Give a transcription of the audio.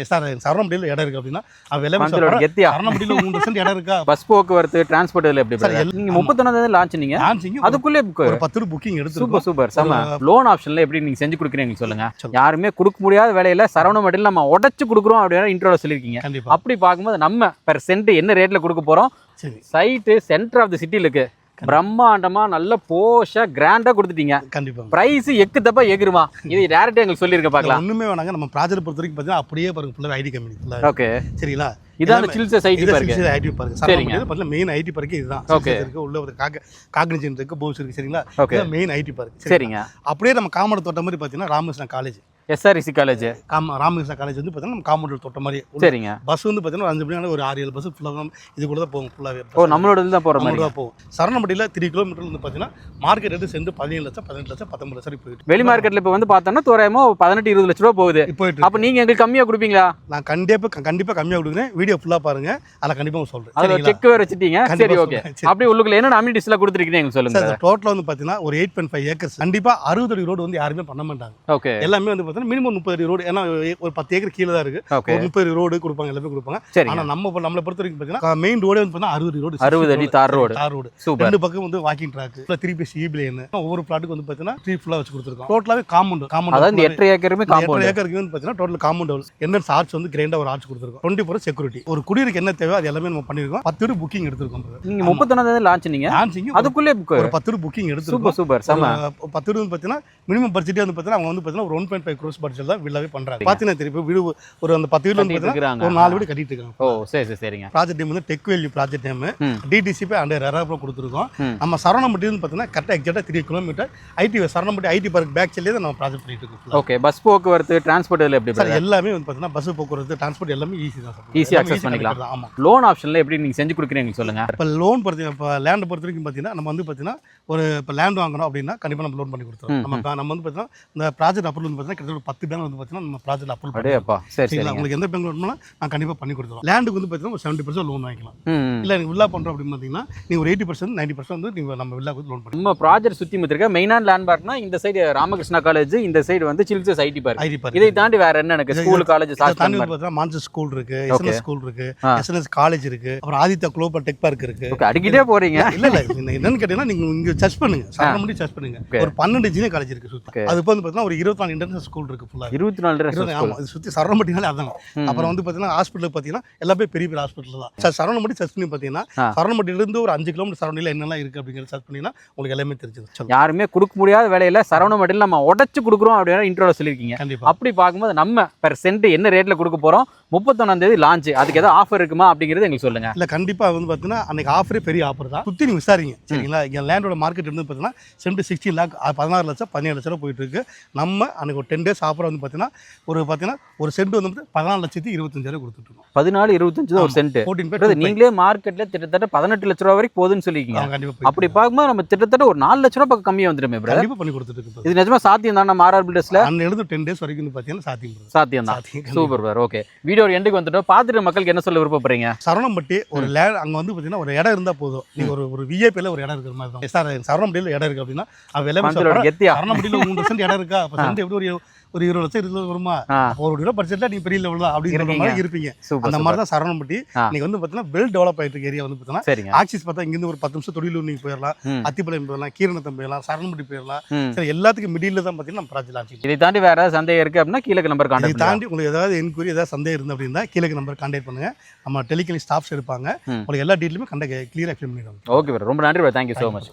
Sir சரவணம்பட்டியில் இடம் இருக்கு அப்படின்னா சரவணம்பட்டியில் 3% இடம் இருக்கா? பஸ் போக்குவரத்து டிரான்ஸ்போர்ட் இதில் எப்படி நீங்க 31 லான்ச் நீங்க அதுக்குள்ளே ஒரு 10 புக்கிங் எடுத்து சூப்பர் சூப்பர் செம. லோன் ஆப்ஷன்ல எப்படி நீங்க செஞ்சு கொடுக்குறீங்க சொல்லுங்க. யாருமே கொடுக்க முடியாத வேலையில சரவணம்பட்டியில் நம்ம உடைச்சு கொடுக்குறோம் அப்படின்னா இன்ட்ரோல சொல்லியிருக்கீங்க. அப்படி பார்க்கும்போது நம்ம பெர் சென்ட் என்ன ரேட்ல கொடுக்க போறோம்? சைட்டு சென்டர் ஆஃப் தி சிட்டில இருக்கு, பிரம்மாண்டமா நல்ல போஷா கிராண்டா கொடுத்துட்டீங்க. கண்டிப்பா பிரைஸ் எக்கு தப்பா எகிருமா? இது டேரக்டா எங்களுக்கு சொல்லிருக்க பார்க்கலாம். ஒண்ணுமே வேணாங்க. நம்ம ப்ராஜெக்ட் பொறுத்த வரைக்கும் பார்த்தீங்கன்னா அப்படியே பாருங்க, ஃபுல்லா ஐடி கம்பெனி. ஓகே சரிங்களா? இதான் அந்த சில்சஸ் ஐடி பார்க். ஐடி பார்க் சரிங்க. பார்த்தீங்கன்னா மெயின் ஐடி பார்க் இதுதான். ஓகே இருக்கு, உள்ள ஒரு காக்னிஜன் இருக்கு, போஸ் இருக்கு. சரிங்களா? இது மெயின் ஐடி பார்க். சரிங்க. அப்படியே நம்ம காமௌண்ட் தொட்ட மாதிரி பார்த்தீங்கன்னா Ramakrishna college, SRC college, Ramakrishna college வந்து பார்த்தீங்கன்னா நம்ம காமௌண்ட் தொட்ட மாதிரி. சரிங்க. பஸ் வந்து பார்த்தீங்கன்னா 5 மணி ஒரு 6-7 பஸ் ஃபுல்லாக இது கூட தான் போகும். ஃபுல்லாகவே நம்மளோட தான் போகிற மாதிரி தான் போகும். சரவணம்பட்டியில் 3 கிலோமீட்டர் வந்து பார்த்தீங்கன்னா மார்க்கெட் எடுத்து சென்று 17 லட்சம் 18 லட்சம் 19 லட்சம் போயிட்டு வெளி மார்க்கெட்டில் இப்போ வந்து பார்த்தோம்னா தோராயமா 18-20 லட்ச ரூபா போகுது போயிட்டு. அப்போ நீங்கள் எங்களுக்கு கம்மியாக கொடுப்பீங்களா? நான் கண்டிப்பாக கம்மியாக கொடுக்குறேன். வீடியோ ஃபுல்லாக பாருங்க, அதில் கண்டிப்பாக சொல்கிறேன். அதில் செக் வேறு வச்சுட்டீங்க. சரி ஓகே. அப்படி உங்களுக்கு என்ன அம்யூனிட்டிஸ்லாம் கொடுத்துருக்கீங்க சொல்லுங்க. டோட்டலாக வந்து பார்த்தீங்கன்னா ஒரு 8.5 ஏக்கர்ஸ். கண்டிப்பாக 60 அடி ரோடு வந்து யாருமே பண்ண மாட்டாங்க. ஓகே. எல்லாமே வந்து பார்த்தீங்கன்னா மினிமம் 30 அடி ரோடு. ஏன்னா ஒரு 10 ஏக்கர் கீழே தான் இருக்கு. ஒரு 30 ரோடு கொடுப்பாங்க, எல்லாமே கொடுப்பாங்க. ஆனா நம்மளை பொறுத்த வரைக்கும் பார்த்தீங்கன்னா மெயின் ரோடே வந்து பார்த்தீங்கன்னா 60 ரோடு, 60 அடி தார் ரோடு. ரெண்டு பக்கம் வந்து வாக்கிங் ட்ராக், 3 பீஸ் ஈபிளேன். ஒவ்வொரு பிளாட்டுக்கு வந்து பார்த்தீங்கன்னா 3 ஃபுல்லா வச்சு கொடுத்துருக்கோம். டோட்டலாவே காம்பவுண்ட் அதாவது 8 ஏக்கருமே காம்பவுண்ட். 8 ஏக்கருக்கு வந்து பார்த்தீங்கன்னா டோட்டல் காம்பவுண்ட் என்ட்ரன்ஸ் ஆர்ச் வந்து கிராண்டா ஒரு ஆர்ச் கொடுத்துருக்கோம். 24 செக்யூரிட்டி. ஒரு குடியிருக்கு என்ன தேவை அது எல்லாமே நம்ம பண்ணிருக்கோம். 10 புக்கிங் எடுத்துருக்கோம். நீங்க 31 லான்ச் நீங்க அதுக்குள்ளே ஒரு 10 புக்கிங் எடுத்துருக்கோம். சூப்பர் செம. 10 வந்து பார்த்தீங்கன்னா மினிமம் பட்ஜெட் வந்து பார்த்தீங்கன்னா அவங்க வந்து பார்த்தீங்கன்னா ஒரு 1.5 crores பட்ஜெட் தான் வில்லாவே பண்றாங்க. பார்த்தீங்கன்னா திருப்பி வீடு ஒரு அந்த 10 வீடு வந்து பார்த்தீங்கன்னா ஒரு 4 வீடு கட்டிட்டு இருக்காங்க. ஓ சரி சரிங்க. ப்ராஜெக்ட் நேம் வந்து tech value project name. DTCP under ரெராப்ரோ கொடுத்துருக்கோம். நம்ம சரவணம்பட்டி வந்து பார்த்தீங்கன்னா கரெக்டாக எக்ஸாக்டாக 3 kilometre IT Saravanampatti IT park back சைட்லேயே தான் நம்ம ப்ராஜெக்ட் பண்ணிட்டு இருக்கோம். ஓகே. பஸ் போக்குவரத்து டிரான்ஸ்போர்ட் இதில் எப்படி சார்? எல்லாமே வந்து பார்த்தீங்கன்னா பஸ் போக்குவரத்து டிரான்ஸ்போர்ட் எல்லாமே ஈஸி தான் சார். ஈஸியாக அக்சஸ் பண்ணிக்கலாம். ஆமாம். லோன் ஆப்ஷனில் எப்படி நீங்கள் செஞ்சு கொடுக்குறீங்க சொல்லுங்க. இப்போ லோன் பொறுத்த இப்போ லேண்ட் பொறுத்த வரைக்கும் பார்த்தீங்கன்னா நம்ம வந்து பார்த்தீங்கன்னா ஒரு இப்போ லேண்ட் வாங்கணும் அப்படின்னா கண்டிப்பாக நம்ம லோன் பண்ணி கொடுத்துருவோம். நம்ம வந்து பார்த்தீங்கன்னா இந்த ப்ராஜெக்ட் அப்ரூவல் வந்து பார்த்தீங்கன்னா கிட்டத்தட்ட 10 பேங்க் வந்து பார்த்தீங்கன்னா நம்ம ப்ராஜெக்ட் அப்ரூவல் பண்ணிடுவோம். சரிங்களா? உங்களுக்கு எந்த பேங்க் லோன் நான் கண்டிப்பாக பண்ணி கொடுத்துருவோம். லேண்டுக்கு வந்து பார்த்தீங்கன்னா ஒரு 70% லோன் வாங்கிக்கலாம். இல்லை நீங்கள் வில்லா பண்ணுறோம் அப்படின்னு பார்த்தீங்கன்னா நீங்கள் ஒரு 80% 90% வந்து நீங்கள் நம்ம வில்லா லோன் பண்ணி. நம்ம ப்ராஜெக்ட் சுற்றி முத்திருக்க மெயினான லேண்ட் பார்க்னா இந்த சைடு ராமகிருஷ்ணா காலேஜ், இந்த சைடு வந்து சில்சஸ் ஐடி பார்க். இதை தாண்டி வேற என்ன எனக்கு ஸ்கூல் காலேஜ் தாண்டி பார்த்தா மான்சர் ஸ்கூல் இருக்கு, எஸ்என்எஸ் ஸ்கூல் இருக்கு, எஸ்என்எஸ் காலேஜ் இருக்கு, அப்புறம் ஆதித்யா குளோபல் டெக் பார்க் இருக்கு. அடிக்கிட்டே போறீங்க. இல்ல என்னன்னு கேட்டீங்கன்னா நீங்க இங்க சர்ச் பண்ணுங்க, சரவணம்பட்டி சர்ச் பண்ணுங்க. ஒரு 12 ஜீனியர் காலேஜ் இருக்கு சுத்தி. அது வந்து பார்த்தீங்கன்னா ஒரு 24 இன்டர்நேஷனல் ஸ்கூல் இருக்கு. ஃபுல்லா 24 ஆமா. இது சுத்தி சரவணம்பட்டினாலே அதான். அப்புறம் வந்து பார்த்தீங்கன்னா ஹாஸ்பிட்டல் பார்த்தீங்கன்னா எல்லாமே பெரிய பெரிய ஹாஸ்பிட்டல் தான். சார் சரவணம்பட்டி சர்ச் பண்ணி பார்த்தீங்கன்னா சரவணம்பட்டியில இருந்து ஒரு 5 கிலோமீட்டர் சரவணம்பட்டியில் என்னெல்லாம் இருக்கு அப்படிங்கிறத சர்ச் பண்ணீங்கன்னா உங்களுக்கு எல்லாமே தெரிஞ்சிடும். யாருமே கொடுக்க முடியாத வேலையில சரவணம்பட்டியில் நம்ம உடைச்சு கொடுக்குறோம் அப்படின்னா இன்ட்ரோல சொல்லியிருக்கீங்க. அப்படி பார்க்கும்போது நம்ம பெர் சென்ட் என்ன ரேட்ல கொடுக்க போறோம்? 31 லான்ச். அதுக்கு ஏதாவது ஆஃபர் இருக்குமா அப்படிங்கிறது எங்களுக்கு சொல்லுங்க. இல்ல கண்டிப்பா வந்து பார்த்தீங்கன்னா அன்னைக்கு ஆஃபரே பெரிய ஆஃபர் தான். சுத்தி நீங்க விசாரிங்க. சரிங்களா? இங்க லேண்டோட மார்க்கெட் வந்து பார்த்தீங்கன்னா சென்ட் 16 லாக் 16 லட்சம் 17 லட்சம் ரூபாய் போயிட்டு இருக்கு. நம்ம அன்னைக்கு ஒரு 10 டேஸ் ஆஃபர் வந்து பார்த்தீங்கன்னா ஒரு சென்ட் வந்து 14,25,000 கொடுத்துட்டு இருக்கோம். 14-25 ஒரு சென்ட். நீங்களே மார்க்கெட்ல கிட்டத்தட்ட 18 லட்ச ரூபா வரைக்கும் போகுதுன்னு சொல்லிருக்கீங்க. அப்படி பார்க்கும்போது நம்ம கிட்டத்தட்ட ஒரு 4 லட்ச ரூபாய் பக்கம் கம்மியா வந்துருமே. கண்டிப்பா பண்ணி கொடுத்துட்டு இருக்கு. இது நிஜமா சாத்தியம் தான். நம்ம ஆர்ஆர் பில்டர்ஸ்ல அன்னைக்கு 10 டேஸ் வரைக்கும் பார்த்தீங்கன்னா சாத்தியம் தான். Super bro. ஓகே. வீடியோ எண்டுக்கு வந்துட்டோம். பார்த்துட்டு மக்களுக்கு என்ன சொல்ல விருப்பப்படுறீங்க? சரவணம்பட்டி ஒரு லேண்ட் அங்க வந்து பார்த்தீங்கன்னா ஒரு இடம் இருந்தா போதும். நீங்க ஒரு விஐபில ஒரு இடம் இருக்கிற மாதிரி தான். சார் சரவணம்பட்டியில் இடம் இருக்கு அப்படின்னா அவ எல்லாமே சரவணம்பட்டியில் 3% இடம் இருக்கா? அப்ப சென்ட் எப்படி ஒரு 20 லட்சம் 20 வருமா? ஒரு ரூபா பட்ஜெட்ல நீங்க பெரிய லெவல் தான் அப்படிங்கிற மாதிரி இருப்பீங்க. அந்த மாதிரி தான் சரவணம்பட்டி. நீங்க வந்து பார்த்தீங்கன்னா வெல் டெவலப் ஆயிட்டு இருக்க ஏரியா வந்து பார்த்தீங்கன்னா ஆக்சிஸ் பார்த்தா இங்கிருந்து ஒரு 10 நிமிஷம் தொழிலூர் நீங்க போயிடலாம், அத்திப்பாளையம் போயிடலாம், கீரநத்தம் போயிடலாம், சரவணம்பட்டி போயிடலாம். சரி, எல்லாத்துக்கும் மிடில் தான் பார்த்தீங்கன்னா நம்ம ப்ராஜெக்ட் லான்ச். இதை தாண்டி வேற ஏதாவது சந்தேகம் இருக்கு அப்படின்னா கீழே நம்பர் கான்டாக்ட். இதை தாண்டி உங்களுக்கு ஏதாவது என்கொயரி ஏதாவது சந்தேகம் இருந்து அப்படின்னா கீழே நம்பர் கான்டாக்ட் பண்ணுங்க. நம்ம டெலிகாலிங் ஸ்டாஃப்ஸ் இருப்பாங்க. உங்களுக்கு எல்லா டீட்டெயிலுமே கிளியரா எக்ஸ்பிளைன் பண்ணிடுவாங்க. Okay bro. ரொம்ப நன்றி ப்ரோ. Thank you so much.